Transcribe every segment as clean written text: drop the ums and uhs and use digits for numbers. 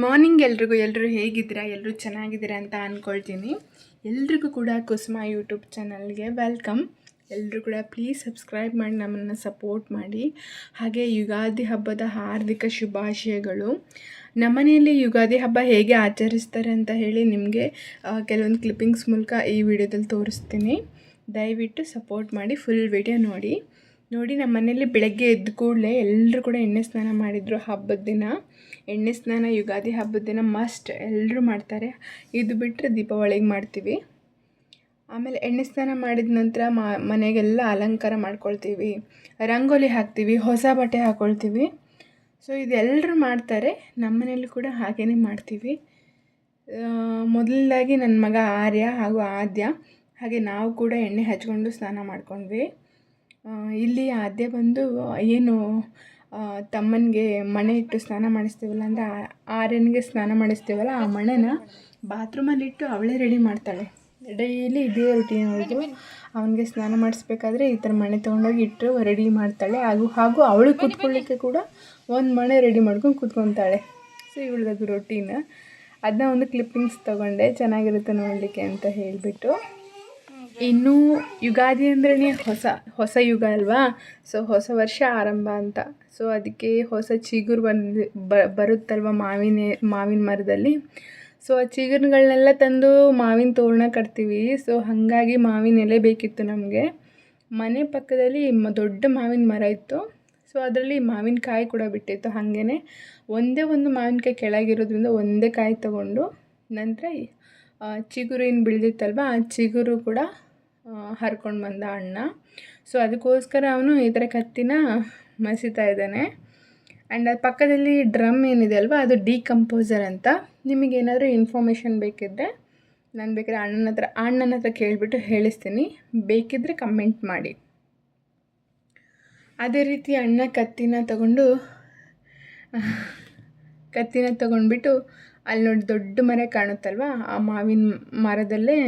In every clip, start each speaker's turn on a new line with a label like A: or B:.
A: Morning ಎಲ್ಲರೂ ಹೇಗಿದ್ದೀರಾ? ಎಲ್ಲರೂ ಚೆನ್ನಾಗಿದ್ದೀರಾ ಅಂತ ಅಂದ್ಕೊಳ್ತೀನಿ. ಎಲ್ರಿಗೂ ಕೂಡ ಕುಸುಮ ಯೂಟ್ಯೂಬ್ ಚಾನಲ್ಗೆ ವೆಲ್ಕಮ್. ಎಲ್ಲರೂ ಕೂಡ ಪ್ಲೀಸ್ ಸಬ್ಸ್ಕ್ರೈಬ್ ಮಾಡಿ ನಮ್ಮನ್ನು ಸಪೋರ್ಟ್ ಮಾಡಿ. ಹಾಗೆ ಯುಗಾದಿ ಹಬ್ಬದ ಹಾರ್ದಿಕ ಶುಭಾಶಯಗಳು. ನಮ್ಮನೆಯಲ್ಲಿ ಯುಗಾದಿ ಹಬ್ಬ ಹೇಗೆ ಆಚರಿಸ್ತಾರೆ ಅಂತ ಹೇಳಿ ನಿಮಗೆ ಕೆಲವೊಂದು ಕ್ಲಿಪ್ಪಿಂಗ್ಸ್ ಮೂಲಕ ಈ ವಿಡಿಯೋದಲ್ಲಿ ತೋರಿಸ್ತೀನಿ. ದಯವಿಟ್ಟು ಸಪೋರ್ಟ್ ಮಾಡಿ, ಫುಲ್ ವಿಡಿಯೋ ನೋಡಿ. ನಮ್ಮ ಮನೆಯಲ್ಲಿ ಬೆಳಗ್ಗೆ ಎದ್ದ ಕೂಡಲೇ ಎಲ್ಲರೂ ಕೂಡ ಎಣ್ಣೆ ಸ್ನಾನ ಮಾಡಿದರು. ಹಬ್ಬದ ದಿನ ಎಣ್ಣೆ ಸ್ನಾನ ಯುಗಾದಿ ಹಬ್ಬದ ದಿನ ಮಸ್ಟ್ ಎಲ್ಲರೂ ಮಾಡ್ತಾರೆ. ಇದು ಬಿಟ್ಟರೆ ದೀಪಾವಳಿಗೆ ಮಾಡ್ತೀವಿ. ಆಮೇಲೆ ಎಣ್ಣೆ ಸ್ನಾನ ಮಾಡಿದ ನಂತರ ಮನೆಗೆಲ್ಲ ಅಲಂಕಾರ ಮಾಡ್ಕೊಳ್ತೀವಿ, ರಂಗೋಲಿ ಹಾಕ್ತೀವಿ, ಹೊಸ ಬಟ್ಟೆ ಹಾಕ್ಕೊಳ್ತೀವಿ. ಸೊ ಇದೆಲ್ಲರೂ ಮಾಡ್ತಾರೆ. ನಮ್ಮ ಮನೇಲಿ ಕೂಡ ಹಾಗೇ ಮಾಡ್ತೀವಿ. ಮೊದಲದಾಗಿ ನನ್ನ ಮಗ ಆರ್ಯ ಹಾಗೂ ಆದ್ಯ ಹಾಗೆ ನಾವು ಕೂಡ ಎಣ್ಣೆ ಹಚ್ಕೊಂಡು ಸ್ನಾನ ಮಾಡ್ಕೊಂಡ್ವಿ. ಇಲ್ಲಿ ಆದ್ಯ ಬಂದು ಏನು ತಮ್ಮನಿಗೆ ಮಣೆ ಇಟ್ಟು ಸ್ನಾನ ಮಾಡಿಸ್ತೀವಲ್ಲ, ಅಂದರೆ ಆರ್ಯನಿಗೆ ಸ್ನಾನ ಮಾಡಿಸ್ತೀವಲ್ಲ, ಆ ಮಣೆನ ಬಾತ್ರೂಮಲ್ಲಿಟ್ಟು ಅವಳೇ ರೆಡಿ ಮಾಡ್ತಾಳೆ. ಡೈಲಿ ಇದೇ ರುಟೀನ್ ಅವಳಿಗೆ. ಅವನಿಗೆ ಸ್ನಾನ ಮಾಡಿಸ್ಬೇಕಾದ್ರೆ ಈ ಥರ ಮಣೆ ತೊಗೊಂಡೋಗಿ ಇಟ್ಟು ರೆಡಿ ಮಾಡ್ತಾಳೆ. ಹಾಗೂ ಅವಳು ಕೂತ್ಕೊಳ್ಳಿಕ್ಕೆ ಕೂಡ ಒಂದು ಮಣೆ ರೆಡಿ ಮಾಡ್ಕೊಂಡು ಕೂತ್ಕೊತಾಳೆ. So ಇವಳದು routine. ಅದನ್ನ ಒಂದು ಕ್ಲಿಪ್ಪಿಂಗ್ಸ್ ತೊಗೊಂಡೆ, ಚೆನ್ನಾಗಿರುತ್ತೆ ನೋಡಲಿಕ್ಕೆ ಅಂತ ಹೇಳಿಬಿಟ್ಟು. ಇನ್ನು ಯುಗಾದಿ ಅಂದ್ರೇ ಹೊಸ ಯುಗ ಅಲ್ವಾ. ಸೊ ಹೊಸ ವರ್ಷ ಆರಂಭ ಅಂತ. ಸೊ ಅದಕ್ಕೆ ಹೊಸ ಚಿಗುರು ಬರುತ್ತಲ್ವ ಮಾವಿನ ಮರದಲ್ಲಿ. ಸೊ ಆ ಚಿಗುರುಗಳನ್ನೆಲ್ಲ ತಂದು ಮಾವಿನ ತೋರಣ ಕಟ್ತೀವಿ. ಸೊ ಹಾಗಾಗಿ ಮಾವಿನ ಎಲೆ ಬೇಕಿತ್ತು ನಮಗೆ. ಮನೆ ಪಕ್ಕದಲ್ಲಿ ದೊಡ್ಡ ಮಾವಿನ ಮರ ಇತ್ತು. ಸೊ ಅದರಲ್ಲಿ ಮಾವಿನಕಾಯಿ ಕೂಡ ಬಿಟ್ಟಿತ್ತು. ಹಾಗೇ ಒಂದೇ ಒಂದು ಮಾವಿನಕಾಯಿ ಕೆಳಗಿರೋದ್ರಿಂದ ಒಂದೇ ಕಾಯಿ ತಗೊಂಡು ನಂತರ ಚಿಗುರು ಏನು ಬೆಳೆದಿತ್ತಲ್ವ ಆ ಚಿಗುರು ಕೂಡ ಹರ್ಕೊಂಡು ಬಂದ ಅಣ್ಣ. ಸೊ ಅದಕ್ಕೋಸ್ಕರ ಅವನು ಈ ಥರ ಕತ್ತಿನ ಮಸಿತಾ ಇದ್ದಾನೆ. ಆ್ಯಂಡ್ ಅದು ಪಕ್ಕದಲ್ಲಿ ಡ್ರಮ್ ಏನಿದೆ ಅಲ್ವಾ, ಅದು ಡಿಕಂಪೋಸರ್ ಅಂತ. ನಿಮಗೇನಾದರೂ ಇನ್ಫಾರ್ಮೇಷನ್ ಬೇಕಿದ್ದರೆ ನಾನು ಬೇಕಾದ್ರೆ ಅಣ್ಣನ ಹತ್ರ ಕೇಳಿಬಿಟ್ಟು ಹೇಳಿಸ್ತೀನಿ. ಬೇಕಿದ್ದರೆ ಕಮೆಂಟ್ ಮಾಡಿ. ಅದೇ ರೀತಿ ಅಣ್ಣ ಕತ್ತಿನ ತಗೊಂಡ್ಬಿಟ್ಟು ಅಲ್ಲಿ ನೋಡಿ ದೊಡ್ಡ ಮರ ಕಾಣುತ್ತಲ್ವ, ಆ ಮಾವಿನ ಮರದಲ್ಲೇ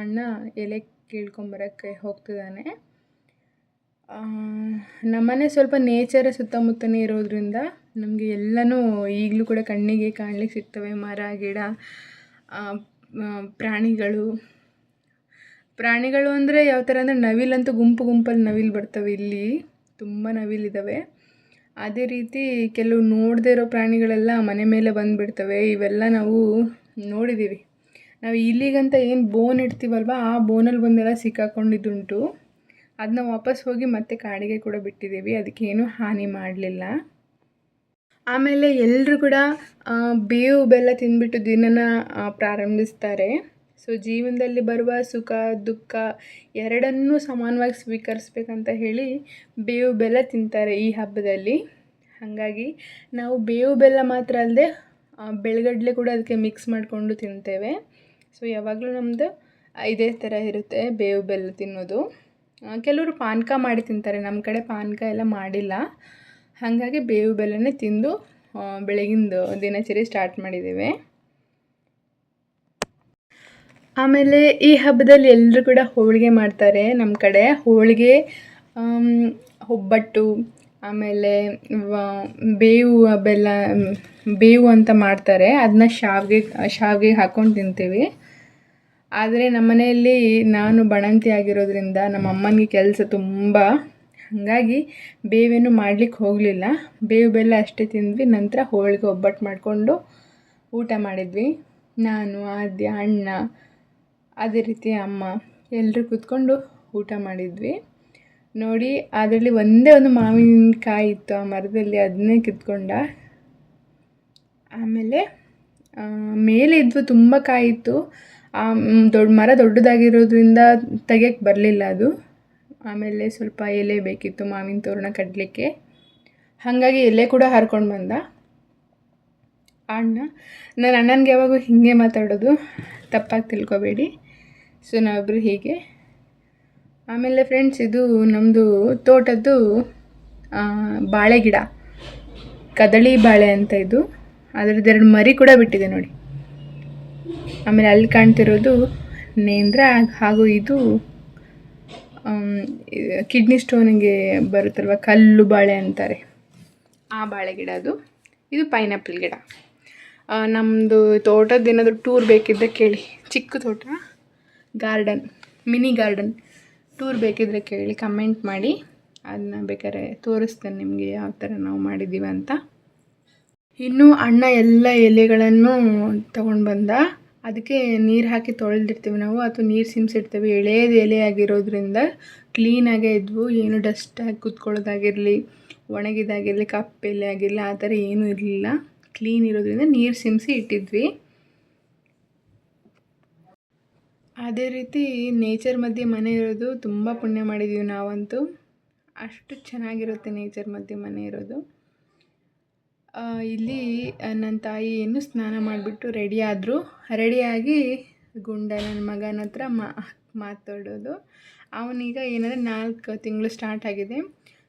A: ಅಣ್ಣ ಎಲೆ ಕೀಳ್ಕೊಂಬರೋಕ್ಕೆ ಹೋಗ್ತಿದ್ದಾನೆ. ನಮ್ಮನೆ ಸ್ವಲ್ಪ ನೇಚರ ಸುತ್ತಮುತ್ತನೇ ಇರೋದ್ರಿಂದ ನಮಗೆ ಎಲ್ಲನೂ ಈಗಲೂ ಕೂಡ ಕಣ್ಣಿಗೆ ಕಾಣಲಿಕ್ಕೆ ಸಿಗ್ತವೆ. ಮರ, ಗಿಡ, ಪ್ರಾಣಿಗಳು ಅಂದರೆ ಯಾವ ಥರ ಅಂದರೆ ನವಿಲಂತೂ ಗುಂಪಲ್ಲಿ ನವಿಲು ಬರ್ತವೆ. ಇಲ್ಲಿ ತುಂಬ ನವಿಲಿದ್ದಾವೆ. ಅದೇ ರೀತಿ ಕೆಲವು ನೋಡದೇ ಇರೋ ಪ್ರಾಣಿಗಳೆಲ್ಲ ಮನೆ ಮೇಲೆ ಬಂದುಬಿಡ್ತವೆ. ಇವೆಲ್ಲ ನಾವು ನೋಡಿದ್ದೀವಿ. ನಾವು ಇಲ್ಲಿಗಂತ ಏನು ಬೋನ್ ಇಡ್ತೀವಲ್ವ, ಆ ಬೋನಲ್ಲಿ ಬಂದೆಲ್ಲ ಸಿಕ್ಕಾಕೊಂಡಿದ್ದುಂಟು. ಅದನ್ನ ವಾಪಸ್ ಹೋಗಿ ಮತ್ತೆ ಕಾಡಿಗೆ ಕೂಡ ಬಿಟ್ಟಿದ್ದೀವಿ. ಅದಕ್ಕೇನು ಹಾನಿ ಮಾಡಲಿಲ್ಲ. ಆಮೇಲೆ ಎಲ್ಲರೂ ಕೂಡ ಬೇವು ಬೆಲ್ಲ ತಿಂದ್ಬಿಟ್ಟು ದಿನನ ಪ್ರಾರಂಭಿಸ್ತಾರೆ. ಸೊ ಜೀವನದಲ್ಲಿ ಬರುವ ಸುಖ ದುಃಖ ಎರಡನ್ನೂ ಸಮಾನವಾಗಿ ಸ್ವೀಕರಿಸ್ಬೇಕಂತ ಹೇಳಿ ಬೇವು ಬೆಲ್ಲ ತಿಂತಾರೆ ಈ ಹಬ್ಬದಲ್ಲಿ. ಹಾಗಾಗಿ ನಾವು ಬೇವು ಬೆಲ್ಲ ಮಾತ್ರ ಅಲ್ಲದೆ ಬೆಳಗಡಲೆ ಕೂಡ ಅದಕ್ಕೆ ಮಿಕ್ಸ್ ಮಾಡಿಕೊಂಡು ತಿಂತೇವೆ. ಸೊ ಯಾವಾಗಲೂ ನಮ್ಮದು ಇದೇ ಥರ ಇರುತ್ತೆ, ಬೇವು ಬೆಲ್ಲ ತಿನ್ನೋದು. ಕೆಲವರು ಪಾನಕ ಮಾಡಿ ತಿಂತಾರೆ. ನಮ್ಮ ಕಡೆ ಪಾನಕ ಎಲ್ಲ ಮಾಡಿಲ್ಲ. ಹಾಗಾಗಿ ಬೇವು ಬೆಲ್ಲನೇ ತಿಂದು ಬೆಳಗಿಂದು ದಿನಚರಿ ಸ್ಟಾರ್ಟ್ ಮಾಡಿದ್ದೇವೆ. ಆಮೇಲೆ ಈ ಹಬ್ಬದಲ್ಲಿ ಎಲ್ಲರೂ ಕೂಡ ಹೋಳಿಗೆ ಮಾಡ್ತಾರೆ. ನಮ್ಮ ಕಡೆ ಹೋಳಿಗೆ, ಒಬ್ಬಟ್ಟು, ಆಮೇಲೆ ಬೇವು ಅಂತ ಮಾಡ್ತಾರೆ. ಅದನ್ನ ಶಾವಿಗೆ ಹಾಕ್ಕೊಂಡು ತಿಂತೀವಿ. ಆದರೆ ನಮ್ಮ ಮನೆಯಲ್ಲಿ ನಾನು ಬಣಂತಿ ಆಗಿರೋದ್ರಿಂದ ನಮ್ಮ ಅಮ್ಮನಿಗೆ ಕೆಲಸ ತುಂಬ. ಹಾಗಾಗಿ ಬೇವೇನು ಮಾಡಲಿಕ್ಕೆ ಹೋಗಲಿಲ್ಲ. ಬೇವು ಬೆಲ್ಲ ಅಷ್ಟೇ ತಿಂದ್ವಿ. ನಂತರ ಹೋಳಿಗೆ ಒಬ್ಬಟ್ಟು ಮಾಡಿಕೊಂಡು ಊಟ ಮಾಡಿದ್ವಿ. ನಾನು, ಆದ್ಯ, ಅಣ್ಣ, ಅದೇ ರೀತಿ ಅಮ್ಮ ಎಲ್ಲರೂ ಕೂತ್ಕೊಂಡು ಊಟ ಮಾಡಿದ್ವಿ. ನೋಡಿ ಅದರಲ್ಲಿ ಒಂದೇ ಒಂದು ಮಾವಿನಕಾಯಿ ಇತ್ತು ಆ ಮರದಲ್ಲಿ, ಅದನ್ನೇ ಕಿತ್ಕೊಂಡ. ಆಮೇಲೆ ಮೇಲೆ ಇದ್ವು ತುಂಬ ಕಾಯಿತ್ತು. ಮರ ದೊಡ್ಡದಾಗಿರೋದ್ರಿಂದ ತೆಗಿಯೋಕ್ಕೆ ಬರಲಿಲ್ಲ ಅದು. ಆಮೇಲೆ ಸ್ವಲ್ಪ ಎಲೆ ಬೇಕಿತ್ತು ಮಾವಿನ ತೋರಣ ಕಟ್ಟಲಿಕ್ಕೆ. ಹಾಗಾಗಿ ಎಲೆ ಕೂಡ ಹರ್ಕೊಂಡು ಬಂದ ಅಣ್ಣ. ನಾನು ಅಣ್ಣನಿಗೆ ಯಾವಾಗೂ ಹೀಗೆ ಮಾತಾಡೋದು, ತಪ್ಪಾಗಿ ತಿಳ್ಕೊಬೇಡಿ. ಸೊ ನಾವಿಬ್ಬರು ಹೀಗೆ. ಆಮೇಲೆ ಫ್ರೆಂಡ್ಸ್, ಇದು ನಮ್ಮದು ತೋಟದ್ದು ಬಾಳೆ ಗಿಡ, ಕದಳಿ ಬಾಳೆ ಅಂತ. ಇದು ಅದರದ್ದು 2 ಮರಿ ಕೂಡ ಬಿಟ್ಟಿದೆ ನೋಡಿ. ಆಮೇಲೆ ಅಲ್ಲಿ ಕಾಣ್ತಿರೋದು ನೇಂದ್ರ, ಹಾಗೂ ಇದು ಕಿಡ್ನಿ ಸ್ಟೋನಿಗೆ ಬರುತ್ತಲ್ವ, ಕಲ್ಲು ಬಾಳೆ ಅಂತಾರೆ, ಆ ಬಾಳೆ ಗಿಡ ಅದು. ಇದು ಪೈನಾಪಲ್ ಗಿಡ. ನಮ್ಮದು ತೋಟದ ಏನಾದರೂ ಟೂರ್ ಬೇಕಿದ್ದರೆ ಕೇಳಿ. ಚಿಕ್ಕ ತೋಟ, ಗಾರ್ಡನ್, ಮಿನಿ ಗಾರ್ಡನ್ ಟೂರ್ ಬೇಕಿದ್ದರೆ ಕೇಳಿ, ಕಮೆಂಟ್ ಮಾಡಿ. ಅದನ್ನ ಬೇಕಾದ್ರೆ ತೋರಿಸ್ತೇನೆ ನಿಮಗೆ ಯಾವ ಥರ ನಾವು ಮಾಡಿದ್ದೀವಿ ಅಂತ. ಇನ್ನು ಅಣ್ಣ ಎಲ್ಲ ಎಲೆಗಳನ್ನು ತೊಗೊಂಡು ಬಂದ. ಅದಕ್ಕೆ ನೀರು ಹಾಕಿ ತೊಳೆದಿರ್ತೀವಿ ನಾವು, ಅಥವಾ ನೀರು ಸಿಮ್ಸಿಡ್ತೀವಿ. ಎಳೆಯದು ಎಲೆ ಆಗಿರೋದ್ರಿಂದ ಕ್ಲೀನಾಗೇ ಇದ್ವು. ಏನು ಡಸ್ಟಾಗಿ ಕೂತ್ಕೊಳ್ಳೋದಾಗಿರಲಿ, ಒಣಗಿದಾಗಿರಲಿ, ಕಪ್ಪು ಎಲೆ ಆಗಿರಲಿ, ಆ ಥರ ಏನೂ ಇರಲಿಲ್ಲ. ಕ್ಲೀನ್ ಇರೋದ್ರಿಂದ ನೀರು ಸಿಮ್ಸಿ ಇಟ್ಟಿದ್ವಿ. ಅದೇ ರೀತಿ ನೇಚರ್ ಮಧ್ಯೆ ಮನೆ ಇರೋದು ತುಂಬ ಪುಣ್ಯ ಮಾಡಿದ್ದೀವಿ ನಾವಂತೂ. ಅಷ್ಟು ಚೆನ್ನಾಗಿರುತ್ತೆ ನೇಚರ್ ಮಧ್ಯೆ ಮನೆ ಇರೋದು. ಇಲ್ಲಿ ನನ್ನ ತಾಯಿ ಏನು ಸ್ನಾನ ಮಾಡಿಬಿಟ್ಟು ರೆಡಿಯಾದರು. ರೆಡಿಯಾಗಿ ಗುಂಡ ನನ್ನ ಮಗನ ಹತ್ರ ಮಾತಾಡೋದು. ಅವನೀಗ ಏನಂದರೆ 4 ತಿಂಗಳು ಸ್ಟಾರ್ಟ್ ಆಗಿದೆ.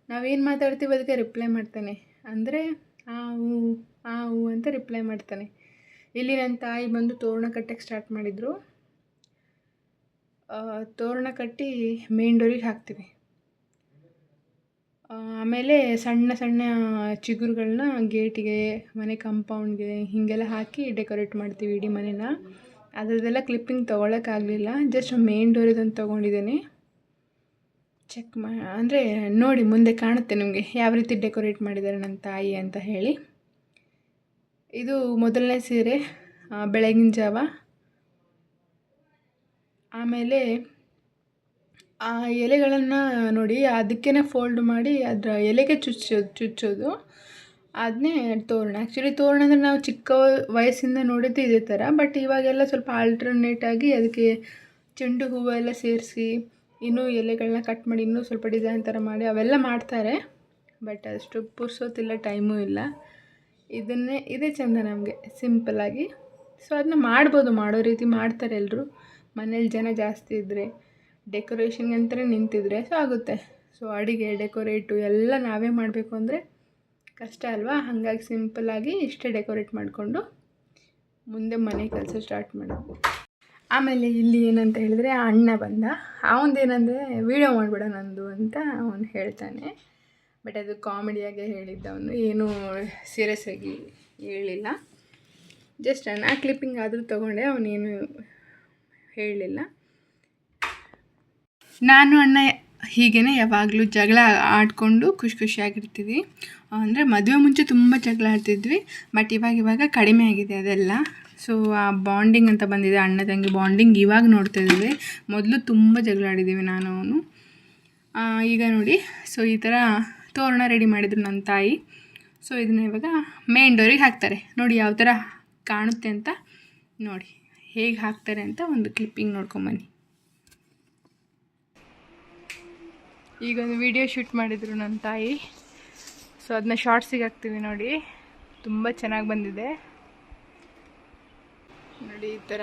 A: ನಾವೇನು ಮಾತಾಡ್ತೀವಿ ಅದಕ್ಕೆ ರಿಪ್ಲೈ ಮಾಡ್ತಾನೆ. ಅಂದರೆ ಆ ಹೂ ಅಂತ ರಿಪ್ಲೈ ಮಾಡ್ತಾನೆ. ಇಲ್ಲಿ ನನ್ನ ತಾಯಿ ಬಂದು ತೋರಣ ಕಟ್ಟಕ್ಕೆ ಸ್ಟಾರ್ಟ್ ಮಾಡಿದರು. ತೋರಣ ಕಟ್ಟಿ ಮೇನ್ ಡೋರಿಗೆ ಹಾಕ್ತೀವಿ. ಆಮೇಲೆ ಸಣ್ಣ ಸಣ್ಣ ಚಿಗುರುಗಳನ್ನ ಗೇಟಿಗೆ, ಮನೆ ಕಾಂಪೌಂಡ್ಗೆ ಹೀಗೆಲ್ಲ ಹಾಕಿ ಡೆಕೋರೇಟ್ ಮಾಡ್ತೀವಿ ಇಡೀ ಮನೇನ. ಅದರದ್ದೆಲ್ಲ ಕ್ಲಿಪ್ಪಿಂಗ್ ತೊಗೊಳಕ್ಕಾಗಲಿಲ್ಲ. ಜಸ್ಟ್ ಮೇನ್ ಡೋರಿದಂತ ತೊಗೊಂಡಿದ್ದೇನೆ. ಚೆಕ್ ಅಂದರೆ ನೋಡಿ, ಮುಂದೆ ಕಾಣುತ್ತೆ ನಿಮಗೆ ಯಾವ ರೀತಿ ಡೆಕೋರೇಟ್ ಮಾಡಿದ್ದಾರೆ ನನ್ನ ತಾಯಿ ಅಂತ ಹೇಳಿ. ಇದು ಮೊದಲನೇ ಸೀರೆ, ಬೆಳಗಿನ ಜಾವ. ಆಮೇಲೆ ಆ ಎಲೆಗಳನ್ನು ನೋಡಿ ಅದಕ್ಕೇ ಫೋಲ್ಡ್ ಮಾಡಿ ಅದರ ಎಲೆಗೆ ಚುಚ್ಚೋದು. ಅದನ್ನೇ ತೋರಣ. ಆ್ಯಕ್ಚುಲಿ ತೋರಣ ಅಂದರೆ ನಾವು ಚಿಕ್ಕ ವಯಸ್ಸಿಂದ ನೋಡಿದ್ದು ಇದೇ ಥರ. ಬಟ್ ಇವಾಗೆಲ್ಲ ಸ್ವಲ್ಪ ಆಲ್ಟರ್ನೇಟಾಗಿ ಅದಕ್ಕೆ ಚೆಂಡು ಹೂವು ಎಲ್ಲ ಸೇರಿಸಿ, ಇನ್ನೂ ಎಲೆಗಳನ್ನ ಕಟ್ ಮಾಡಿ ಇನ್ನೂ ಸ್ವಲ್ಪ ಡಿಸೈನ್ ಥರ ಮಾಡಿ ಅವೆಲ್ಲ ಮಾಡ್ತಾರೆ. ಬಟ್ ಅಷ್ಟು ಪುರ್ಸೋತಿಲ್ಲ, ಟೈಮೂ ಇಲ್ಲ. ಇದೇ ಚೆಂದ ನಮಗೆ ಸಿಂಪಲ್ಲಾಗಿ. ಸೊ ಅದನ್ನ ಮಾಡ್ಬೋದು, ಮಾಡೋ ರೀತಿ ಮಾಡ್ತಾರೆ ಎಲ್ಲರೂ. ಮನೇಲಿ ಜನ ಜಾಸ್ತಿ ಇದ್ದರೆ, ಡೆಕೋರೇಷನ್ಗೆ ಅಂತಲೇ ನಿಂತಿದ್ರೆ ಸೊ ಆಗುತ್ತೆ. ಸೊ ಅಡುಗೆ, ಡೆಕೋರೇಟು ಎಲ್ಲ ನಾವೇ ಮಾಡಬೇಕು ಅಂದರೆ ಕಷ್ಟ ಅಲ್ವಾ. ಹಾಗಾಗಿ ಸಿಂಪಲ್ಲಾಗಿ ಇಷ್ಟೇ ಡೆಕೋರೇಟ್ ಮಾಡಿಕೊಂಡು ಮುಂದೆ ಮನೆ ಕೆಲಸ ಸ್ಟಾರ್ಟ್ ಮಾಡೋದು. ಆಮೇಲೆ ಇಲ್ಲಿ ಏನಂತ ಹೇಳಿದ್ರೆ, ಅಣ್ಣ ಬಂದ. ಅವನದೇನೆಂದರೆ ವೀಡಿಯೋ ಮಾಡಿಬಿಡ ನಂದು ಅಂತ ಅವನು ಹೇಳ್ತಾನೆ. ಬಟ್ ಅದು ಕಾಮಿಡಿಯಾಗೆ ಹೇಳಿದ್ದ, ಅವನು ಏನೂ ಸೀರಿಯಸ್ ಆಗಿ ಹೇಳಿಲ್ಲ. ಜಸ್ಟ್ ನಾನು ಕ್ಲಿಪ್ಪಿಂಗ್ ಆದರೂ ತೊಗೊಂಡೆ, ಅವನೇನು ಹೇಳಲಿಲ್ಲ. ನಾನು ಅಣ್ಣ ಹೀಗೇ ಯಾವಾಗಲೂ ಜಗಳ ಆಡಿಕೊಂಡು ಖುಷಿಯಾಗಿರ್ತೀವಿ. ಅಂದರೆ ಮದುವೆ ಮುಂಚೆ ತುಂಬ ಜಗಳ ಆಡ್ತಿದ್ವಿ. ಬಟ್ ಇವಾಗ ಕಡಿಮೆ ಆಗಿದೆ ಅದೆಲ್ಲ. ಸೊ ಆ ಬಾಂಡಿಂಗ್ ಅಂತ ಬಂದಿದೆ, ಅಣ್ಣ ತಂಗಿ ಬಾಂಡಿಂಗ್ ಇವಾಗ ನೋಡ್ತಾ ಇದ್ದೀವಿ. ಮೊದಲು ತುಂಬ ಜಗಳ ಆಡಿದ್ದೀವಿ ನಾನು ಅವನು. ಈಗ ನೋಡಿ, ಸೊ ಈ ಥರ ತೋರಣ ರೆಡಿ ಮಾಡಿದ್ರು ನನ್ನ ತಾಯಿ. ಸೊ ಇದನ್ನ ಇವಾಗ ಮೇನ್ ಡೋರಿಗೆ ಹಾಕ್ತಾರೆ. ನೋಡಿ ಯಾವ ಥರ ಕಾಣುತ್ತೆ ಅಂತ ನೋಡಿ, ಹೇಗೆ ಹಾಕ್ತಾರೆ ಅಂತ ಒಂದು ಕ್ಲಿಪ್ಪಿಂಗ್ ನೋಡ್ಕೊಂಬನ್ನಿ. ಈಗ ಒಂದು ವಿಡಿಯೋ ಶೂಟ್ ಮಾಡಿದರು ನನ್ನ ತಾಯಿ. ಸೊ ಅದನ್ನ ಶಾರ್ಟ್ಸಿಗೆ ಹಾಕ್ತೀವಿ ನೋಡಿ. ತುಂಬ ಚೆನ್ನಾಗಿ ಬಂದಿದೆ ನೋಡಿ. ಈ ಥರ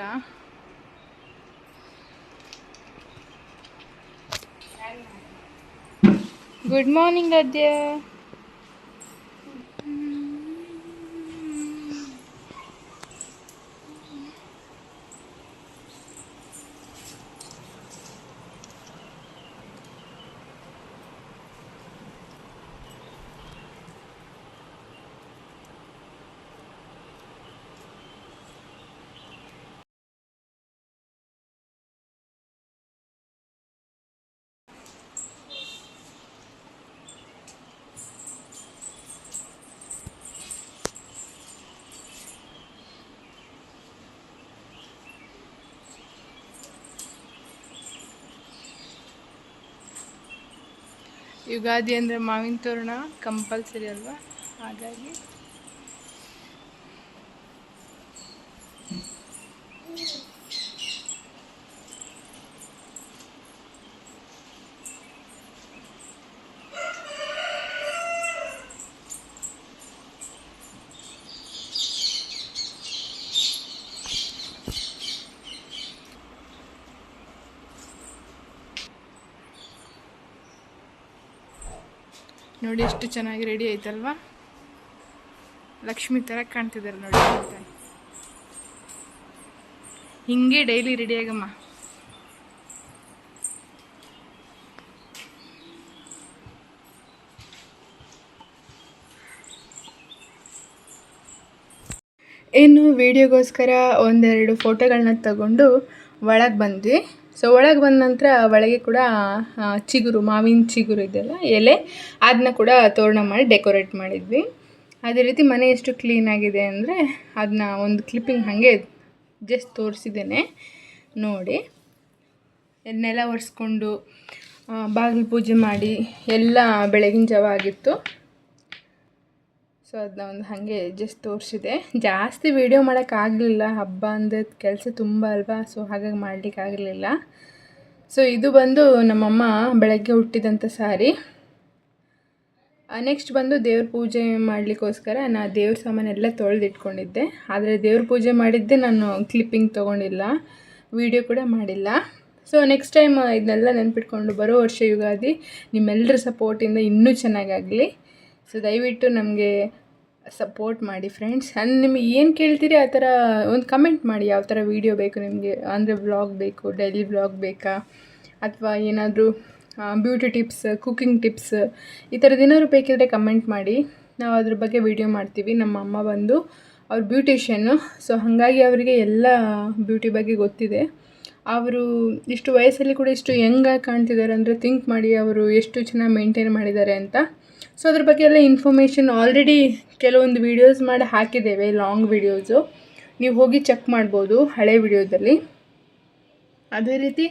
A: ಗುಡ್ ಮಾರ್ನಿಂಗ್ ಅಜ್ಜ. ಯುಗಾದಿ ಅಂದರೆ ಮಾವಿನ ತೋರಣ ಕಂಪಲ್ಸರಿ ಅಲ್ವಾ, ಹಾಗಾಗಿ ನೋಡಿ ಎಷ್ಟು ಚೆನ್ನಾಗಿ ರೆಡಿ ಆಯ್ತಲ್ವಾ. ಲಕ್ಷ್ಮಿ ಥರ ಕಾಣ್ತಿದ್ದಾರೆ ನೋಡಿ. ಹಿಂಗೆ ಡೈಲಿ ರೆಡಿ ಆಗಮ್ಮ. ಇನ್ನು ವೀಡಿಯೋಗೋಸ್ಕರ ಒಂದೆರಡು ಫೋಟೋಗಳನ್ನ ತಗೊಂಡು ಒಳಗೆ ಬಂದ್ವಿ. ಸೊ ಒಳಗೆ ಬಂದ ನಂತರ ಒಳಗೆ ಕೂಡ ಚಿಗುರು, ಮಾವಿನ ಚಿಗುರು ಇದೆಯಲ್ಲ ಎಲೆ, ಅದನ್ನ ಕೂಡ ತೋರಣ ಮಾಡಿ ಡೆಕೋರೇಟ್ ಮಾಡಿದ್ವಿ. ಅದೇ ರೀತಿ ಮನೆ ಎಷ್ಟು ಕ್ಲೀನಾಗಿದೆ ಅಂದರೆ ಅದನ್ನ ಒಂದು ಕ್ಲಿಪ್ಪಿಂಗ್ ಹಾಗೆ ಜಸ್ಟ್ ತೋರಿಸಿದ್ದೇನೆ ನೋಡಿ. ನೆಲ ಒರೆಸ್ಕೊಂಡು ಬಾಗಿಲು ಪೂಜೆ ಮಾಡಿ ಎಲ್ಲ ಬೆಳಗಿನ ಜಾವ ಆಗಿತ್ತು. ಸೊ ಅದನ್ನ ಒಂದು ಹಾಗೆ ಜಸ್ಟ್ ತೋರಿಸಿದೆ. ಜಾಸ್ತಿ ವೀಡಿಯೋ ಮಾಡೋಕ್ಕಾಗಲಿಲ್ಲ, ಹಬ್ಬ ಅಂದರೆ ಕೆಲಸ ತುಂಬ ಅಲ್ವಾ, ಸೊ ಹಾಗಾಗಿ ಮಾಡಲಿಕ್ಕಾಗಲಿಲ್ಲ. ಸೊ ಇದು ಬಂದು ನಮ್ಮಮ್ಮ ಬೆಳಗ್ಗೆ ಹುಟ್ಟಿದಂಥ ಸಾರಿ. ನೆಕ್ಸ್ಟ್ ಬಂದು ದೇವ್ರ ಪೂಜೆ ಮಾಡಲಿಕ್ಕೋಸ್ಕರ ನಾನು ದೇವ್ರ ಸಾಮಾನೆಲ್ಲ ತೊಳೆದಿಟ್ಕೊಂಡಿದ್ದೆ. ಆದರೆ ದೇವ್ರ ಪೂಜೆ ಮಾಡಿದ್ದೆ ನಾನು ಕ್ಲಿಪ್ಪಿಂಗ್ ತೊಗೊಂಡಿಲ್ಲ, ವೀಡಿಯೋ ಕೂಡ ಮಾಡಿಲ್ಲ. ಸೊ ನೆಕ್ಸ್ಟ್ ಟೈಮ್ ಇದನ್ನೆಲ್ಲ ನೆನ್ಪಿಟ್ಕೊಂಡು ಬರೋ ವರ್ಷ ಯುಗಾದಿ ನಿಮ್ಮೆಲ್ಲರ ಸಪೋರ್ಟಿಂದ ಇನ್ನೂ ಚೆನ್ನಾಗಾಗಲಿ. ಸೊ ದಯವಿಟ್ಟು ನಮಗೆ ಸಪೋರ್ಟ್ ಮಾಡಿ ಫ್ರೆಂಡ್ಸ್. ನಿಮಗೆ ಏನು ಕೇಳ್ತೀರಿ ಆ ಥರ ಒಂದು ಕಮೆಂಟ್ ಮಾಡಿ. ಯಾವ ಥರ ವೀಡಿಯೋ ಬೇಕು ನಿಮಗೆ, ಅಂದರೆ ವ್ಲಾಗ್ ಬೇಕು, ಡೈಲಿ ವ್ಲಾಗ್ ಬೇಕಾ, ಅಥವಾ ಏನಾದರೂ ಬ್ಯೂಟಿ ಟಿಪ್ಸ್, ಕುಕ್ಕಿಂಗ್ ಟಿಪ್ಸ್, ಈ ಥರದ್ದು ಏನಾದ್ರು ಬೇಕಿದ್ರೆ ಕಮೆಂಟ್ ಮಾಡಿ, ನಾವು ಅದ್ರ ಬಗ್ಗೆ ವೀಡಿಯೋ ಮಾಡ್ತೀವಿ. ನಮ್ಮ ಅಮ್ಮ ಬಂದು ಅವ್ರು ಬ್ಯೂಟಿಷಿಯನ್ನು, ಸೊ ಹಾಗಾಗಿ ಅವರಿಗೆ ಎಲ್ಲ ಬ್ಯೂಟಿ ಬಗ್ಗೆ ಗೊತ್ತಿದೆ. ಅವರು ಇಷ್ಟು ವಯಸ್ಸಲ್ಲಿ ಕೂಡ ಇಷ್ಟು ಯಂಗಾಗಿ ಕಾಣ್ತಿದ್ದಾರೆ ಅಂದರೆ ಥಿಂಕ್ ಮಾಡಿ ಅವರು ಎಷ್ಟು ಚೆನ್ನಾಗಿ ಮೇಂಟೈನ್ ಮಾಡಿದ್ದಾರೆ ಅಂತ. ಸೊ ಅದ್ರ ಬಗ್ಗೆ ಎಲ್ಲ ಇನ್ಫಾರ್ಮೇಷನ್ ಆಲ್ರೆಡಿ ಕೆಲವೊಂದು ವೀಡಿಯೋಸ್ ಮಾಡಿ ಹಾಕಿದ್ದೇವೆ, ಲಾಂಗ್ ವೀಡಿಯೋಸು, ನೀವು ಹೋಗಿ ಚೆಕ್ ಮಾಡ್ಬೋದು ಹಳೆ ವೀಡಿಯೋದಲ್ಲಿ. ಅದೇ ರೀತಿ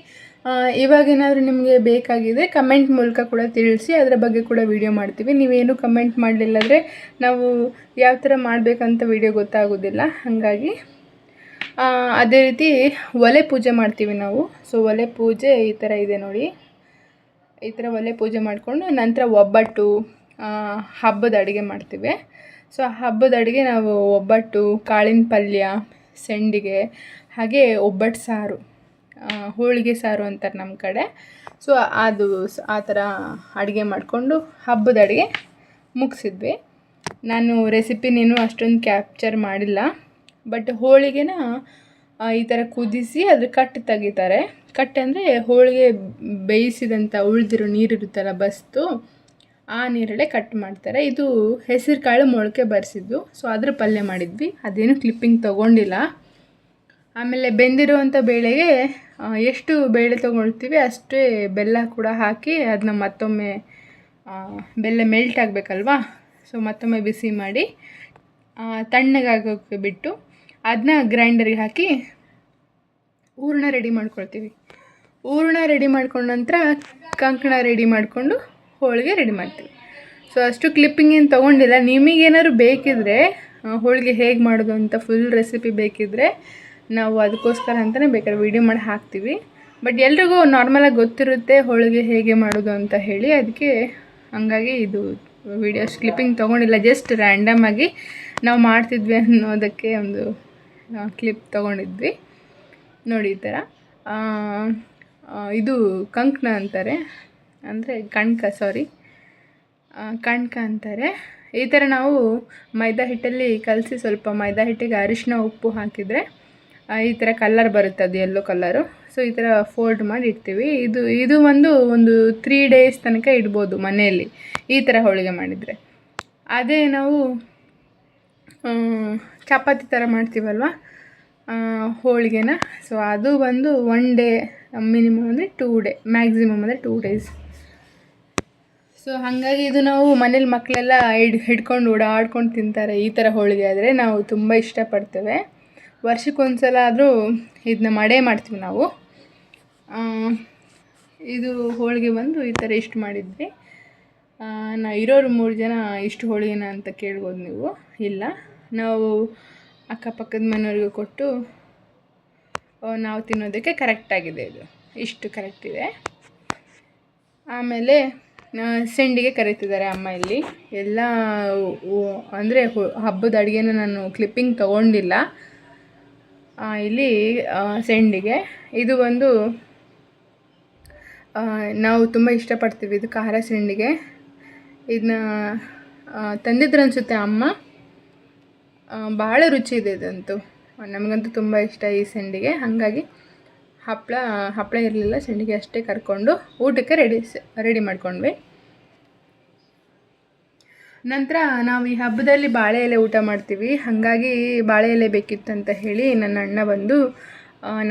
A: ಇವಾಗೇನಾದರೂ ನಿಮಗೆ ಬೇಕಾಗಿದೆ ಕಮೆಂಟ್ ಮೂಲಕ ಕೂಡ ತಿಳಿಸಿ, ಅದರ ಬಗ್ಗೆ ಕೂಡ ವೀಡಿಯೋ ಮಾಡ್ತೀವಿ. ನೀವೇನು ಕಮೆಂಟ್ ಮಾಡಲಿಲ್ಲಂದರೆ ನಾವು ಯಾವ ಥರ ಮಾಡಬೇಕಂತ ವೀಡಿಯೋ ಗೊತ್ತಾಗೋದಿಲ್ಲ. ಹಾಗಾಗಿ ಅದೇ ರೀತಿ ಒಲೆ ಪೂಜೆ ಮಾಡ್ತೀವಿ ನಾವು. ಸೊ ಒಲೆ ಪೂಜೆ ಈ ಥರ ಇದೆ ನೋಡಿ, ಈ ಥರ ಒಲೆ ಪೂಜೆ ಮಾಡಿಕೊಂಡು ನಂತರ ಒಬ್ಬಟ್ಟು, ಹಬ್ಬದ ಅಡುಗೆ ಮಾಡ್ತೀವಿ. ಸೊ ಹಬ್ಬದ ಅಡುಗೆ ನಾವು ಒಬ್ಬಟ್ಟು, ಕಾಳಿನ ಪಲ್ಯ, ಸಂಡಿಗೆ, ಹಾಗೆ ಒಬ್ಬಟ್ಟು ಸಾರು, ಹೋಳಿಗೆ ಸಾರು ಅಂತಾರೆ ನಮ್ಮ ಕಡೆ. ಸೊ ಅದು ಆ ಥರ ಅಡುಗೆ ಮಾಡಿಕೊಂಡು ಹಬ್ಬದ ಅಡುಗೆ ಮುಗಿಸಿದ್ವಿ. ನಾನು ರೆಸಿಪಿನೇನು ಅಷ್ಟೊಂದು ಕ್ಯಾಪ್ಚರ್ ಮಾಡಿಲ್ಲ, ಬಟ್ ಹೋಳಿಗೆನ ಈ ಥರ ಕುದಿಸಿ ಅದ್ರ ಕಟ್ಟು ತೆಗಿತಾರೆ. ಕಟ್ಟು ಅಂದರೆ ಹೋಳಿಗೆ ಬೇಯಿಸಿದಂಥ ಉಳಿದಿರೋ ನೀರಿರುತ್ತಲ್ಲ ಬಸ್ತು, ಆ ನೀರಲ್ಲೇ ಕಟ್ ಮಾಡ್ತಾರೆ. ಇದು ಹೆಸರು ಕಾಳು ಮೊಳಕೆ ಬರೆಸಿದ್ದು. ಸೊ ಅದ್ರ ಪಲ್ಯ ಮಾಡಿದ್ವಿ, ಅದೇನು ಕ್ಲಿಪ್ಪಿಂಗ್ ತೊಗೊಂಡಿಲ್ಲ. ಆಮೇಲೆ ಬೆಂದಿರುವಂಥ ಬೇಳೆಗೆ ಎಷ್ಟು ಬೇಳೆ ತೊಗೊಳ್ತೀವಿ ಅಷ್ಟೇ ಬೆಲ್ಲ ಕೂಡ ಹಾಕಿ ಅದನ್ನ ಮತ್ತೊಮ್ಮೆ, ಬೆಲ್ಲ ಮೆಲ್ಟ್ ಆಗಬೇಕಲ್ವಾ, ಸೊ ಮತ್ತೊಮ್ಮೆ ಬಿಸಿ ಮಾಡಿ ತಣ್ಣಗಾಗೋಕ್ಕೆ ಬಿಟ್ಟು ಅದನ್ನ ಗ್ರೈಂಡರಿಗೆ ಹಾಕಿ ಹೂರಣ ರೆಡಿ ಮಾಡ್ಕೊಳ್ತೀವಿ. ಹೂರಣ ರೆಡಿ ಮಾಡ್ಕೊಂಡ ನಂತರ ಕಂಕಣ ರೆಡಿ ಮಾಡಿಕೊಂಡು ಹೋಳಿಗೆ ರೆಡಿ ಮಾಡ್ತೀವಿ. ಸೊ ಅಷ್ಟು ಕ್ಲಿಪ್ಪಿಂಗ್ ಏನು ತೊಗೊಂಡಿಲ್ಲ. ನಿಮಗೇನಾದ್ರು ಬೇಕಿದ್ದರೆ ಹೋಳಿಗೆ ಹೇಗೆ ಮಾಡೋದು ಅಂತ ಫುಲ್ ರೆಸಿಪಿ ಬೇಕಿದ್ದರೆ ನಾವು ಅದಕ್ಕೋಸ್ಕರ ಅಂತಲೇ ಬೇಕಾದ್ರೆ ವೀಡಿಯೋ ಮಾಡಿ ಹಾಕ್ತೀವಿ. ಬಟ್ ಎಲ್ರಿಗೂ ನಾರ್ಮಲಾಗಿ ಗೊತ್ತಿರುತ್ತೆ ಹೋಳಿಗೆ ಹೇಗೆ ಮಾಡೋದು ಅಂತ ಹೇಳಿ, ಅದಕ್ಕೆ ಹಂಗಾಗಿ ಇದು ವೀಡಿಯೋಸ್ ಕ್ಲಿಪ್ಪಿಂಗ್ ತೊಗೊಂಡಿಲ್ಲ. ಜಸ್ಟ್ ರ್ಯಾಂಡಮಾಗಿ ನಾವು ಮಾಡ್ತಿದ್ವಿ ಅನ್ನೋದಕ್ಕೆ ಒಂದು ಕ್ಲಿಪ್ ತೊಗೊಂಡಿದ್ವಿ ನೋಡಿ. ಈ ಥರ ಇದು ಕಂಕಣ ಅಂತಾರೆ, ಅಂದರೆ ಕಣ್ಕ ಅಂತಾರೆ. ಈ ಥರ ನಾವು ಮೈದಾ ಹಿಟ್ಟಲ್ಲಿ ಕಲಸಿ ಸ್ವಲ್ಪ ಮೈದಾ ಹಿಟ್ಟಿಗೆ ಅರಿಶಿನ ಉಪ್ಪು ಹಾಕಿದರೆ ಈ ಥರ ಕಲರ್ ಬರುತ್ತೆ, ಅದು ಯೆಲ್ಲೋ ಕಲರು. ಸೊ ಈ ಥರ ಫೋಲ್ಡ್ ಮಾಡಿ ಇಡ್ತೀವಿ. ಇದು ಒಂದು 3 days ತನಕ ಇಡ್ಬೋದು ಮನೆಯಲ್ಲಿ ಈ ಥರ ಹೋಳಿಗೆ ಮಾಡಿದರೆ. ಅದೇ ನಾವು ಚಪಾತಿ ಥರ ಮಾಡ್ತೀವಲ್ವ ಹೋಳಿಗೆನ, ಸೊ ಅದು ಬಂದು 1 day, ಮಿನಿಮಮ್ ಅಂದರೆ 2 day, ಮ್ಯಾಕ್ಸಿಮಮ್ ಅಂದರೆ 2 days. ಸೊ ಹಾಗಾಗಿ ಇದು ನಾವು ಮನೇಲಿ ಮಕ್ಕಳೆಲ್ಲ ಹಿಡ್ಕೊಂಡು ಓಡಾಡ್ಕೊಂಡು ತಿಂತಾರೆ. ಈ ಥರ ಹೋಳಿಗೆ ಆದರೆ ನಾವು ತುಂಬ ಇಷ್ಟಪಡ್ತೇವೆ. ವರ್ಷಕ್ಕೊಂದ್ಸಲ ಆದರೂ ಇದನ್ನ ಮಾಡೇ ಮಾಡ್ತೀವಿ ನಾವು. ಇದು ಹೋಳಿಗೆ ಬಂದು ಈ ಥರ ಇಷ್ಟು ಮಾಡಿದ್ವಿ. ನಾವು ಇರೋರು 3 ಜನ ಇಷ್ಟು ಹೋಳಿಗೆನ ಅಂತ ಕೇಳ್ಬೋದು ನೀವು. ಇಲ್ಲ, ನಾವು ಅಕ್ಕಪಕ್ಕದ ಮನೆಯವ್ರಿಗೂ ಕೊಟ್ಟು ನಾವು ತಿನ್ನೋದಕ್ಕೆ ಕರೆಕ್ಟಾಗಿದೆ. ಇದು ಇಷ್ಟು ಕರೆಕ್ಟಿದೆ. ಆಮೇಲೆ ಸಂಡಿಗೆ ಕರೀತಿದ್ದಾರೆ ಅಮ್ಮ ಇಲ್ಲಿ. ಎಲ್ಲ ಅಂದರೆ ಹಬ್ಬದ ಅಡುಗೆನ ನಾನು ಕ್ಲಿಪ್ಪಿಂಗ್ ತೊಗೊಂಡಿಲ್ಲ. ಇಲ್ಲಿ ಸಂಡಿಗೆ ಇದು ಒಂದು ನಾವು ತುಂಬ ಇಷ್ಟಪಡ್ತೀವಿ. ಇದು ಖಾರ ಸಂಡಿಗೆ. ಇದನ್ನ ತಂದಿದ್ರು ಅನಿಸುತ್ತೆ ಅಮ್ಮ. ಭಾಳ ರುಚಿ ಇದೆ ಇದಂತೂ, ನಮಗಂತೂ ತುಂಬ ಇಷ್ಟ ಈ ಸಂಡಿಗೆ. ಹಾಗಾಗಿ ಹಪ್ಪಳ ಇರಲಿಲ್ಲ, ಸಂಡಿಗೆ ಅಷ್ಟೇ ಕರ್ಕೊಂಡು ಊಟಕ್ಕೆ ರೆಡಿ ಮಾಡ್ಕೊಂಡ್ವಿ. ನಂತರ ನಾವು ಈ ಹಬ್ಬದಲ್ಲಿ ಬಾಳೆ ಎಲೆ ಊಟ ಮಾಡ್ತೀವಿ. ಹಾಗಾಗಿ ಬಾಳೆ ಎಲೆ ಬೇಕಿತ್ತಂತ ಹೇಳಿ ನನ್ನ ಅಣ್ಣ ಬಂದು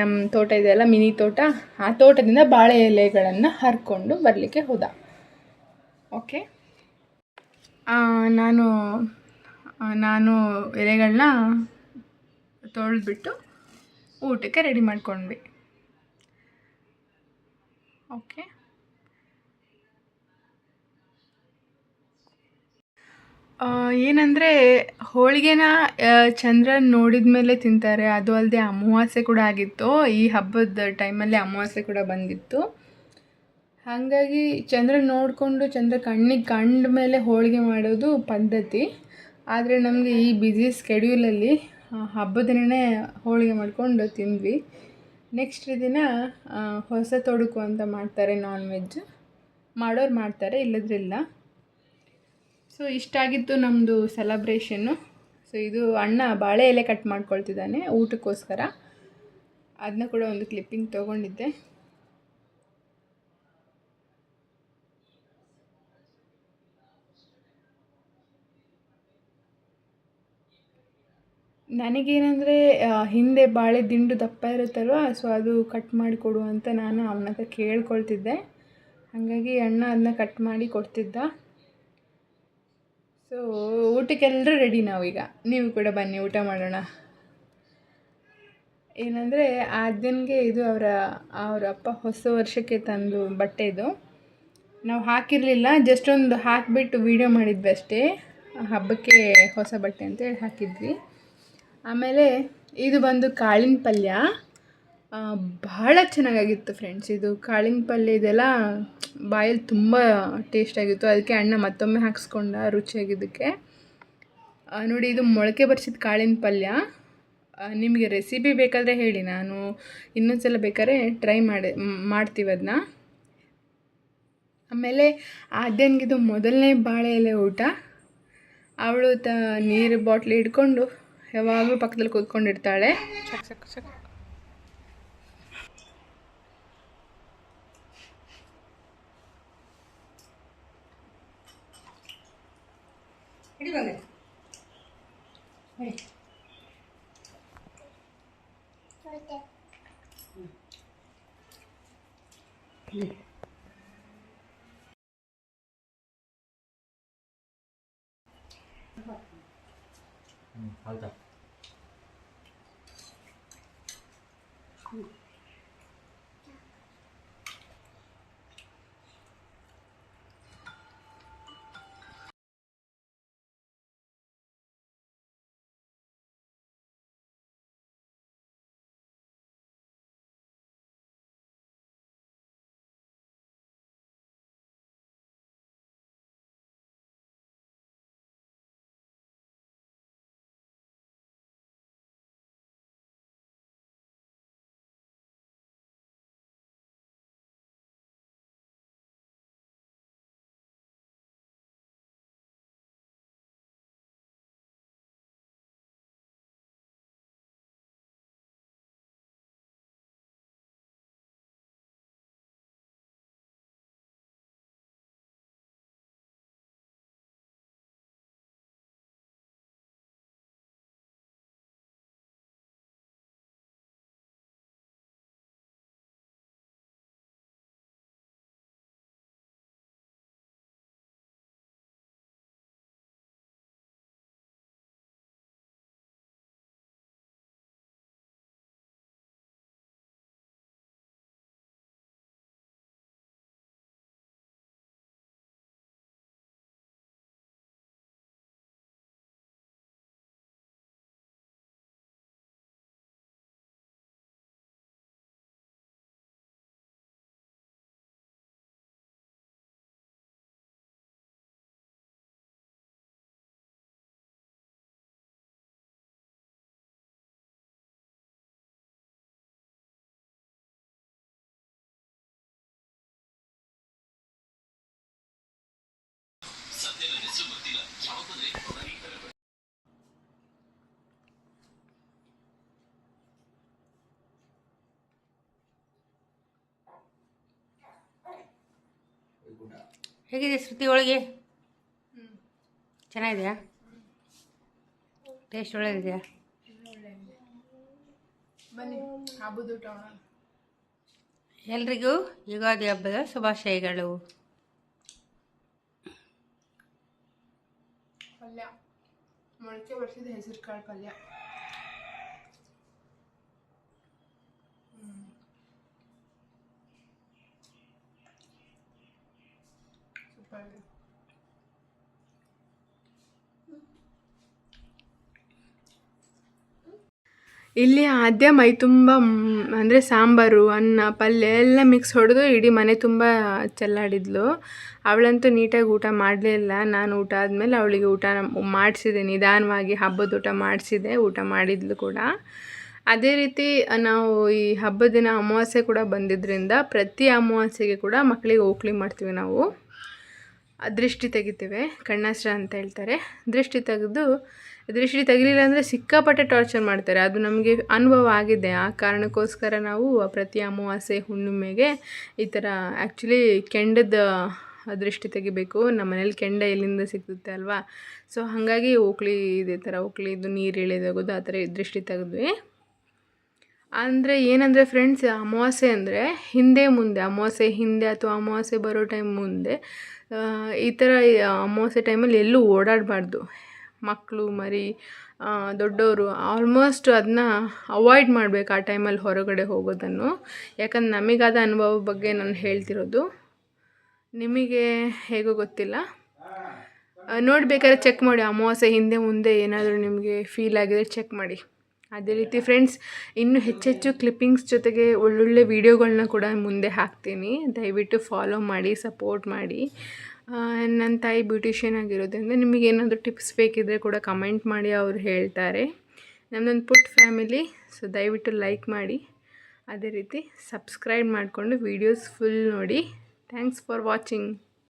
A: ನಮ್ಮ ತೋಟ ಇದೆಯಲ್ಲ, ಮಿನಿ ತೋಟ, ಆ ತೋಟದಿಂದ ಬಾಳೆ ಎಲೆಗಳನ್ನು ಹರ್ಕೊಂಡು ಬರಲಿಕ್ಕೆ ಹೋದ. ಓಕೆ, ನಾನು ನಾನು ಎಲೆಗಳನ್ನ ತೊಳೆದ್ಬಿಟ್ಟು ಊಟಕ್ಕೆ ರೆಡಿ ಮಾಡ್ಕೊಂಡ್ವಿ. ಓಕೆ, ಏನಂದರೆ ಹೋಳಿಗೆನ ಚಂದ್ರನ ನೋಡಿದ ಮೇಲೆ ತಿಂತಾರೆ. ಅದು ಅಲ್ಲದೆ ಅಮಾವಾಸ್ಯೆ ಕೂಡ ಆಗಿತ್ತು. ಈ ಹಬ್ಬದ ಟೈಮಲ್ಲಿ ಅಮಾವಾಸ್ಯೆ ಕೂಡ ಬಂದಿತ್ತು. ಹಾಗಾಗಿ ಚಂದ್ರ ನೋಡಿಕೊಂಡು ಚಂದ್ರ ಕಣ್ಣಿಗೆ ಕಂಡ ಮೇಲೆ ಹೋಳಿಗೆ ಮಾಡೋದು ಪದ್ಧತಿ. ಆದರೆ ನಮಗೆ ಈ ಬ್ಯುಸಿ ಸ್ಕೆಡ್ಯೂಲಲ್ಲಿ ಹಬ್ಬದ ದಿನವೇ ಹೋಳಿಗೆ ಮಾಡ್ಕೊಂಡು ತಿಂದ್ವಿ. ನೆಕ್ಸ್ಟ್ ದಿನ ಹೊಸ ತೊಡುಕು ಅಂತ ಮಾಡ್ತಾರೆ, ನಾನ್ ವೆಜ್ ಮಾಡೋರು ಮಾಡ್ತಾರೆ, ಇಲ್ಲದ್ರಿಲ್ಲ. ಸೊ ಇಷ್ಟಾಗಿತ್ತು ನಮ್ಮದು ಸೆಲೆಬ್ರೇಷನ್ನು. ಸೊ ಇದು ಅಣ್ಣ ಬಾಳೆ ಎಲೆ ಕಟ್ ಮಾಡ್ಕೊಳ್ತಿದ್ದಾನೆ ಊಟಕ್ಕೋಸ್ಕರ. ಅದನ್ನ ಕೂಡ ಒಂದು ಕ್ಲಿಪ್ಪಿಂಗ್ ತೊಗೊಂಡಿದ್ದೆ. ನನಗೇನೆಂದರೆ ಹಿಂದೆ ಬಾಳೆ ದಿಂಡು ದಪ್ಪ ಇರುತ್ತಲ್ವ, ಸೊ ಅದು ಕಟ್ ಮಾಡಿ ಕೊಡು ಅಂತ ನಾನು ಅವನ ಹತ್ರ ಕೇಳ್ಕೊಳ್ತಿದ್ದೆ. ಹಾಗಾಗಿ ಅಣ್ಣ ಅದನ್ನ ಕಟ್ ಮಾಡಿ ಕೊಡ್ತಿದ್ದ. ಸೊ ಊಟಕ್ಕೆಲ್ಲರೂ ರೆಡಿ ನಾವೀಗ. ನೀವು ಕೂಡ ಬನ್ನಿ, ಊಟ ಮಾಡೋಣ. ಏನಂದರೆ ಅಜ್ಜನಿಗೆ ಇದು ಅವರ ಅಪ್ಪ ಹೊಸ ವರ್ಷಕ್ಕೆ ತಂದು ಬಟ್ಟೆ ಇದು. ನಾವು ಹಾಕಿರಲಿಲ್ಲ, ಜಸ್ಟ್ ಒಂದು ಹಾಕಿಬಿಟ್ಟು ವೀಡಿಯೋ ಮಾಡಿದ್ವಿ ಅಷ್ಟೇ. ಹಬ್ಬಕ್ಕೆ ಹೊಸ ಬಟ್ಟೆ ಅಂತೇಳಿ ಹಾಕಿದ್ವಿ. ಆಮೇಲೆ ಇದು ಬಂದು ಕಾಳಿನ ಪಲ್ಯ. ಬಹಳ ಚೆನ್ನಾಗಾಗಿತ್ತು ಫ್ರೆಂಡ್ಸ್. ಇದು ಕಾಳಿನ ಪಲ್ಯ ಇದೆಲ್ಲ ಬಾಯಲ್ಲಿ ತುಂಬ ಟೇಸ್ಟಾಗಿತ್ತು. ಅದಕ್ಕೆ ಅಣ್ಣ ಮತ್ತೊಮ್ಮೆ ಹಾಕ್ಸ್ಕೊಂಡ ರುಚಿಯಾಗಿದ್ದಕ್ಕೆ. ನೋಡಿ, ಇದು ಮೊಳಕೆ ಬರ್ಸಿದ ಕಾಳಿನ ಪಲ್ಯ. ನಿಮಗೆ ರೆಸಿಪಿ ಬೇಕಾದರೆ ಹೇಳಿ, ನಾನು ಇನ್ನೊಂದು ಸಲ ಬೇಕಾದ್ರೆ ಟ್ರೈ ಮಾಡ್ತೀವಿ ಅದನ್ನ. ಆಮೇಲೆ ಆದ್ಯನಿಗಿದು ಮೊದಲನೇ ಬಾಳೆ ಎಲೆ ಊಟ. ಅವಳು ನೀರು ಬಾಟ್ಲಿ ಹಿಡ್ಕೊಂಡು ಯಾವಾಗಲೂ ಪಕ್ಕದಲ್ಲಿ ಕೂತ್ಕೊಂಡಿರ್ತಾಳೆ. ಸಾಕು
B: ಹೌದಾ? ಹೇಗಿದೆ ಶ್ರುತಿ ಹೋಳಿಗೆ? ಚೆನ್ನಾಗಿದೆಯಾ? ಟೇಸ್ಟ್ ಒಳ್ಳೆದಿದೆಯಾ?
A: ಬನ್ನಿ ಹಬ್ಬದ ಊಟ ಮಾಡೋಣ.
B: ಎಲ್ರಿಗೂ ಯುಗಾದಿ ಹಬ್ಬದ ಶುಭಾಶಯಗಳು.
A: ಪಲ್ಯ ಮೊಳಕೆ ಬರ್ಸಿದ ಹೆಸರು ಕಾಳು ಪಲ್ಯ. ಸೂಪರ್. ಇಲ್ಲಿ ಆದ್ಯ ಮೈ ತುಂಬ ಅಂದರೆ ಸಾಂಬಾರು ಅನ್ನ ಪಲ್ಯ ಎಲ್ಲ ಮಿಕ್ಸ್ ಹೊಡೆದು ಇಡೀ ಮನೆ ತುಂಬ ಚೆಲ್ಲಾಡಿದ್ಲು. ಅವಳಂತೂ ನೀಟಾಗಿ ಊಟ ಮಾಡಲೇ ಇಲ್ಲ. ನಾನು ಊಟ ಆದಮೇಲೆ ಅವಳಿಗೆ ಊಟ ಮಾಡಿಸಿದೆ, ನಿಧಾನವಾಗಿ ಹಬ್ಬದ ಊಟ ಮಾಡಿಸಿದೆ. ಊಟ ಮಾಡಿದ್ಲು ಕೂಡ. ಅದೇ ರೀತಿ ನಾವು ಈ ಹಬ್ಬದ ದಿನ ಅಮಾವಾಸ್ಯೆ ಕೂಡ ಬಂದಿದ್ದರಿಂದ ಪ್ರತಿ ಅಮಾವಾಸ್ಯೆಗೆ ಕೂಡ ಮಕ್ಕಳಿಗೆ ಓಕ್ಲಿ ಮಾಡ್ತೀವಿ ನಾವು. ದೃಷ್ಟಿ ತೆಗಿತೇವೆ, ಕಣ್ಣಾಸ್ರ ಅಂತ ಹೇಳ್ತಾರೆ. ದೃಷ್ಟಿ ತೆಗಿಲಿಲ್ಲ ಅಂದರೆ ಸಿಕ್ಕಾಪಟ್ಟೆ ಟಾರ್ಚರ್ ಮಾಡ್ತಾರೆ. ಅದು ನಮಗೆ ಅನುಭವ ಆಗಿದೆ. ಆ ಕಾರಣಕ್ಕೋಸ್ಕರ ನಾವು ಪ್ರತಿ ಅಮಾವಾಸ್ಯೆ ಹುಣ್ಣಿಮೆಗೆ ಈ ಥರ ಆ್ಯಕ್ಚುಲಿ ಕೆಂಡದ ದೃಷ್ಟಿ ತೆಗಿಬೇಕು. ನಮ್ಮ ಮನೇಲಿ ಕೆಂಡ ಎಲ್ಲಿಂದ ಸಿಗುತ್ತೆ ಅಲ್ವಾ, ಸೊ ಹಾಗಾಗಿ ಓಕ್ಲಿ ಇದೇ ಥರ ಓಕ್ಲಿದು ನೀರು ಇಳಿದೋಗೋದು ಆ ಥರ ದೃಷ್ಟಿ ತೆಗೆದ್ವಿ. ಅಂದರೆ ಏನಂದರೆ ಫ್ರೆಂಡ್ಸ್, ಅಮಾವಾಸ್ಯೆ ಅಂದರೆ ಹಿಂದೆ ಮುಂದೆ, ಅಮಾವಾಸ್ಯೆ ಹಿಂದೆ ಅಥವಾ ಅಮಾವಾಸ್ಯೆ ಬರೋ ಟೈಮ್ ಮುಂದೆ ಈ ಥರ ಅಮಾವಾಸ್ಯೆ ಟೈಮಲ್ಲಿ ಎಲ್ಲೂ ಓಡಾಡಬಾರ್ದು. ಮಕ್ಕಳು ಮರಿ ದೊಡ್ಡವರು ಆಲ್ಮೋಸ್ಟ್ ಅದನ್ನ ಅವಾಯ್ಡ್ ಮಾಡಬೇಕು ಆ ಟೈಮಲ್ಲಿ ಹೊರಗಡೆ ಹೋಗೋದನ್ನು. ಯಾಕಂದ್ರೆ ನಮಗಾದ ಅನುಭವ ಬಗ್ಗೆ ನಾನು ಹೇಳ್ತಿರೋದು, ನಿಮಗೆ ಹೇಗೋ ಗೊತ್ತಿಲ್ಲ. ನೋಡಬೇಕಾದ್ರೆ ಚೆಕ್ ಮಾಡಿ, ಅಮಾವಾಸ್ಯೆ ಹಿಂದೆ ಮುಂದೆ ಏನಾದರೂ ನಿಮಗೆ ಫೀಲ್ ಆಗಿದ್ರೆ ಚೆಕ್ ಮಾಡಿ. ಅದೇ ರೀತಿ ಫ್ರೆಂಡ್ಸ್, ಇನ್ನೂ ಹೆಚ್ಚೆಚ್ಚು ಕ್ಲಿಪ್ಪಿಂಗ್ಸ್ ಜೊತೆಗೆ ಒಳ್ಳೊಳ್ಳೆ ವೀಡಿಯೋಗಳನ್ನ ಕೂಡ ಮುಂದೆ ಹಾಕ್ತೀನಿ. ದಯವಿಟ್ಟು ಫಾಲೋ ಮಾಡಿ, ಸಪೋರ್ಟ್ ಮಾಡಿ. ನನ್ನ ತಾಯಿ ಬ್ಯೂಟಿಷಿಯನ್ ಆಗಿರೋದ್ರಿಂದ ನಿಮಗೇನಾದರೂ ಟಿಪ್ಸ್ ಬೇಕಿದ್ದರೆ ಕೂಡ ಕಮೆಂಟ್ ಮಾಡಿ, ಅವ್ರು ಹೇಳ್ತಾರೆ. ನಮ್ಮದೊಂದು ಪುಟ್ ಫ್ಯಾಮಿಲಿ, ಸೊ ದಯವಿಟ್ಟು ಲೈಕ್ ಮಾಡಿ. ಅದೇ ರೀತಿ ಸಬ್ಸ್ಕ್ರೈಬ್ ಮಾಡಿಕೊಂಡು ವೀಡಿಯೋಸ್ ಫುಲ್ ನೋಡಿ. Thanks for watching.